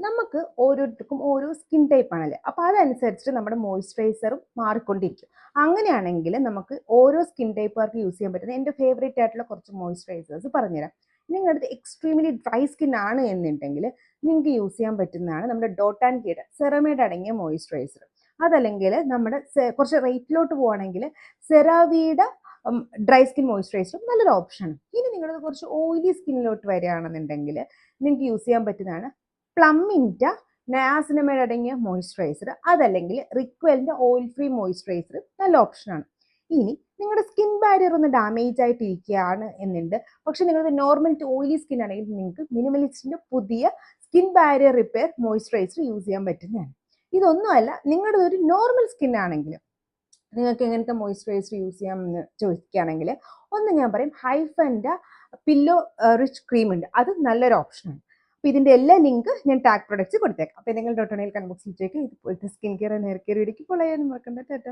നമുക്ക് ഓരോരുത്തർക്കും ഓരോ സ്കിൻ ടൈപ്പ് ആണല്ലേ. അപ്പോൾ അതനുസരിച്ചിട്ട് നമ്മുടെ മോയ്സ്ചറൈസറും മാറിക്കൊണ്ടിരിക്കും. അങ്ങനെയാണെങ്കിൽ നമുക്ക് ഓരോ സ്കിൻ ടൈപ്പുകാർക്ക് യൂസ് ചെയ്യാൻ പറ്റുന്ന എൻ്റെ ഫേവറേറ്റ് ആയിട്ടുള്ള കുറച്ച് മോയ്സ്ചറൈസേഴ്സ് പറഞ്ഞുതരാം. നിങ്ങളുടെ അടുത്ത് എക്സ്ട്രീംലി ഡ്രൈ സ്കിൻ ആണ് എന്നുണ്ടെങ്കിൽ നിങ്ങൾക്ക് യൂസ് ചെയ്യാൻ പറ്റുന്നതാണ് നമ്മുടെ ഡോട്ട് ആൻഡ് കീയുടെ സെറമേഡ് അടങ്ങിയ മോയ്സ്ചറൈസർ. അതല്ലെങ്കിൽ നമ്മുടെ കുറച്ച് റേറ്റിലോട്ട് പോവുകയാണെങ്കിൽ സെറാവിയുടെ ഡ്രൈ സ്കിൻ മോയ്സ്ചറൈസറും നല്ലൊരു ഓപ്ഷനാണ്. ഇനി നിങ്ങളത് കുറച്ച് ഓയിലി സ്കിന്നിലോട്ട് വരികയാണെന്നുണ്ടെങ്കിൽ നിങ്ങൾക്ക് യൂസ് ചെയ്യാൻ പറ്റുന്നതാണ് പ്ലമ്മിൻ്റെ നയാസിനമൈഡ് അടങ്ങിയ മോയ്സ്ചറൈസർ. അതല്ലെങ്കിൽ റിക്വലിൻ്റെ ഓയിൽ ഫ്രീ മോയ്സ്ചറൈസർ നല്ല ഓപ്ഷനാണ്. ഇനി നിങ്ങളുടെ സ്കിൻ ബാരിയർ ഒന്ന് ഡാമേജ് ആയിട്ടിരിക്കുകയാണ് എന്നുണ്ട്, പക്ഷെ നിങ്ങളുടെ നോർമൽ ടു ഓയിലി സ്കിൻ ആണെങ്കിൽ നിങ്ങൾക്ക് മിനിമലിസ്റ്റിൻ്റെ പുതിയ skin barrier repair moisturiser use ചെയ്യാൻ പറ്റുന്നതാണ്. ഇതൊന്നുമല്ല, നിങ്ങളുടെ ഒരു നോർമൽ സ്കിൻ ആണെങ്കിൽ നിങ്ങൾക്ക് എങ്ങനത്തെ മോയ്സ്ചറൈസർ യൂസ് ചെയ്യാമെന്ന് ചോദിക്കുകയാണെങ്കിൽ ഒന്ന് ഞാൻ പറയും, ഹൈഫൻ്റെ പില്ലോ റിച്ച് ക്രീം ഉണ്ട്, അത് നല്ലൊരു ഓപ്ഷനാണ്. അപ്പോൾ ഇതിൻ്റെ എല്ലാ ലിങ്ക് ഞാൻ ടാഗ് പ്രൊഡക്ട്സ് കൊടുത്തേക്കാം. അപ്പോൾ നിങ്ങൾ ഡോട്ട് ഓണിൽ കൺബോക്സിലേക്ക് ഇതുപോലത്തെ സ്കിൻ കെയർ ഹെയർ കെയർ ഇടയ്ക്ക് ഫോളോ ചെയ്യാനും മറക്കണ്ട. ടാറ്റ.